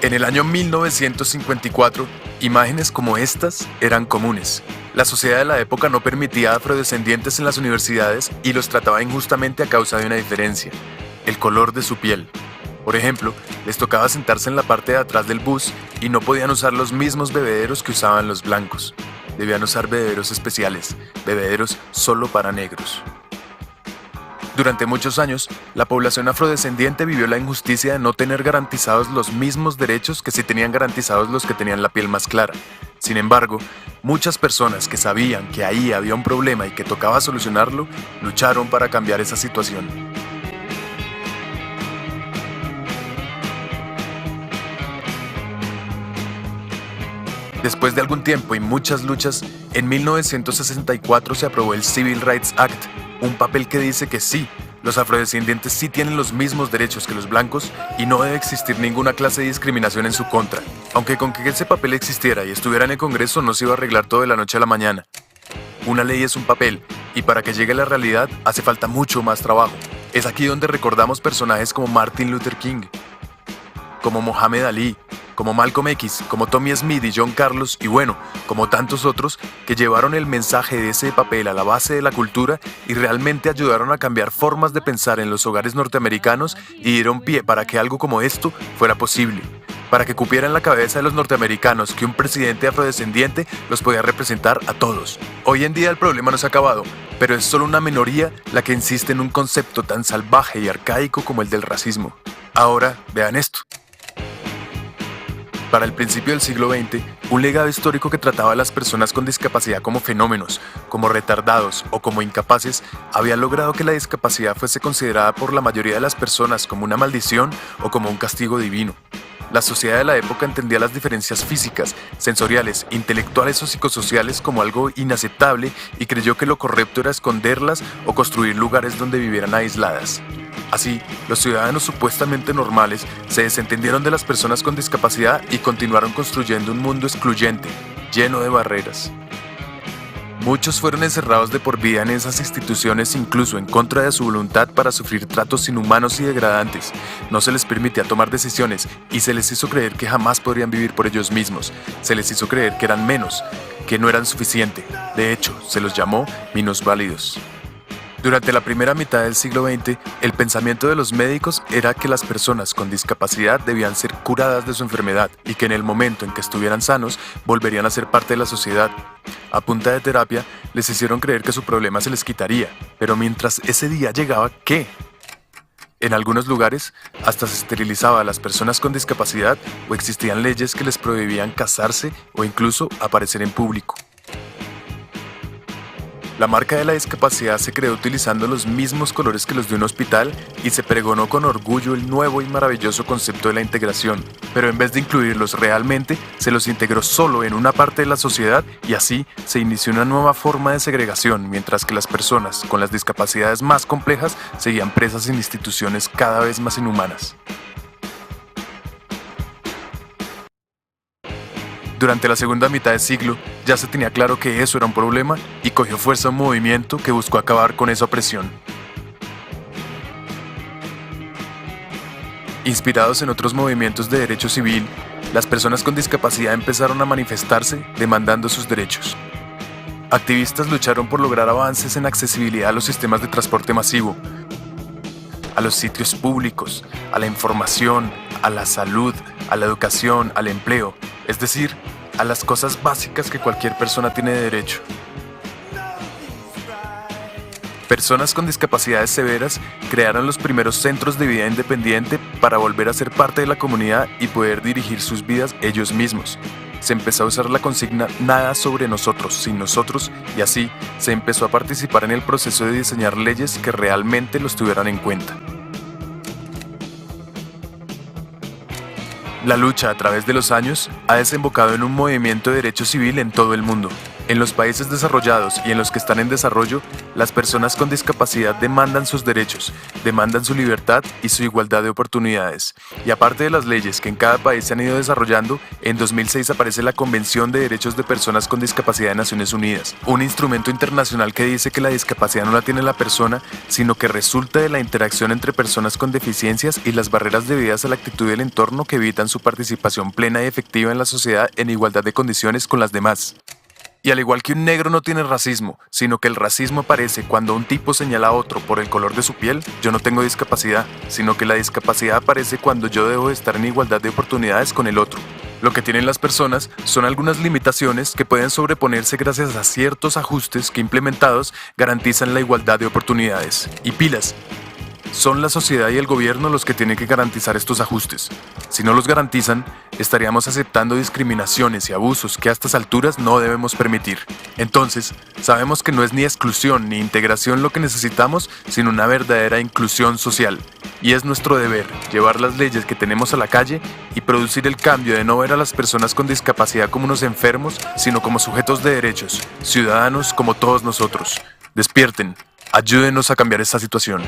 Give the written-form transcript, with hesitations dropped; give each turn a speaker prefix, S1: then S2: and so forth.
S1: En el año 1954, imágenes como estas eran comunes. La sociedad de la época no permitía a afrodescendientes en las universidades y los trataba injustamente a causa de una diferencia: el color de su piel. Por ejemplo, les tocaba sentarse en la parte de atrás del bus y no podían usar los mismos bebederos que usaban los blancos. Debían usar bebederos especiales, bebederos solo para negros. Durante muchos años, la población afrodescendiente vivió la injusticia de no tener garantizados los mismos derechos que sí tenían garantizados los que tenían la piel más clara. Sin embargo, muchas personas que sabían que ahí había un problema y que tocaba solucionarlo, lucharon para cambiar esa situación. Después de algún tiempo y muchas luchas, en 1964 se aprobó el Civil Rights Act, un papel que dice que sí, los afrodescendientes sí tienen los mismos derechos que los blancos y no debe existir ninguna clase de discriminación en su contra. Aunque con que ese papel existiera y estuviera en el Congreso no se iba a arreglar todo de la noche a la mañana. Una ley es un papel, y para que llegue a la realidad hace falta mucho más trabajo. Es aquí donde recordamos personajes como Martin Luther King, como Mohamed Ali, como Malcolm X, como Tommy Smith y John Carlos, y bueno, como tantos otros que llevaron el mensaje de ese papel a la base de la cultura y realmente ayudaron a cambiar formas de pensar en los hogares norteamericanos y dieron pie para que algo como esto fuera posible, para que cupiera en la cabeza de los norteamericanos que un presidente afrodescendiente los podía representar a todos. Hoy en día el problema no se ha acabado, pero es solo una minoría la que insiste en un concepto tan salvaje y arcaico como el del racismo. Ahora, vean esto. Para el principio del siglo XX, un legado histórico que trataba a las personas con discapacidad como fenómenos, como retardados o como incapaces, había logrado que la discapacidad fuese considerada por la mayoría de las personas como una maldición o como un castigo divino. La sociedad de la época entendía las diferencias físicas, sensoriales, intelectuales o psicosociales como algo inaceptable y creyó que lo correcto era esconderlas o construir lugares donde vivieran aisladas. Así, los ciudadanos supuestamente normales se desentendieron de las personas con discapacidad y continuaron construyendo un mundo excluyente, lleno de barreras. Muchos fueron encerrados de por vida en esas instituciones, incluso en contra de su voluntad, para sufrir tratos inhumanos y degradantes. No se les permitía tomar decisiones y se les hizo creer que jamás podrían vivir por ellos mismos. Se les hizo creer que eran menos, que no eran suficiente. De hecho, se los llamó minusválidos. Durante la primera mitad del siglo XX, el pensamiento de los médicos era que las personas con discapacidad debían ser curadas de su enfermedad y que en el momento en que estuvieran sanos, volverían a ser parte de la sociedad. A punta de terapia, les hicieron creer que su problema se les quitaría, pero mientras ese día llegaba, ¿qué? En algunos lugares, hasta se esterilizaba a las personas con discapacidad o existían leyes que les prohibían casarse o incluso aparecer en público. La marca de la discapacidad se creó utilizando los mismos colores que los de un hospital y se pregonó con orgullo el nuevo y maravilloso concepto de la integración, pero en vez de incluirlos realmente, se los integró solo en una parte de la sociedad y así se inició una nueva forma de segregación, mientras que las personas con las discapacidades más complejas seguían presas en instituciones cada vez más inhumanas. Durante la segunda mitad del siglo, ya se tenía claro que eso era un problema y cogió fuerza un movimiento que buscó acabar con esa opresión. Inspirados en otros movimientos de derecho civil, las personas con discapacidad empezaron a manifestarse demandando sus derechos. Activistas lucharon por lograr avances en accesibilidad a los sistemas de transporte masivo, a los sitios públicos, a la información, a la salud, a la educación, al empleo, es decir, a las cosas básicas que cualquier persona tiene derecho. Personas con discapacidades severas crearon los primeros centros de vida independiente para volver a ser parte de la comunidad y poder dirigir sus vidas ellos mismos. Se empezó a usar la consigna "nada sobre nosotros, sin nosotros", y así se empezó a participar en el proceso de diseñar leyes que realmente los tuvieran en cuenta. La lucha a través de los años ha desembocado en un movimiento de derecho civil en todo el mundo. En los países desarrollados y en los que están en desarrollo, las personas con discapacidad demandan sus derechos, demandan su libertad y su igualdad de oportunidades. Y aparte de las leyes que en cada país se han ido desarrollando, en 2006 aparece la Convención de Derechos de Personas con Discapacidad de Naciones Unidas, un instrumento internacional que dice que la discapacidad no la tiene la persona, sino que resulta de la interacción entre personas con deficiencias y las barreras debidas a la actitud del entorno que evitan su participación plena y efectiva en la sociedad en igualdad de condiciones con las demás. Y al igual que un negro no tiene racismo, sino que el racismo aparece cuando un tipo señala a otro por el color de su piel, yo no tengo discapacidad, sino que la discapacidad aparece cuando yo debo de estar en igualdad de oportunidades con el otro. Lo que tienen las personas son algunas limitaciones que pueden sobreponerse gracias a ciertos ajustes que implementados garantizan la igualdad de oportunidades. Y pilas, son la sociedad y el gobierno los que tienen que garantizar estos ajustes. Si no los garantizan, estaríamos aceptando discriminaciones y abusos que a estas alturas no debemos permitir. Entonces, sabemos que no es ni exclusión ni integración lo que necesitamos, sino una verdadera inclusión social. Y es nuestro deber llevar las leyes que tenemos a la calle y producir el cambio de no ver a las personas con discapacidad como unos enfermos, sino como sujetos de derechos, ciudadanos como todos nosotros. Despierten, ayúdenos a cambiar esta situación.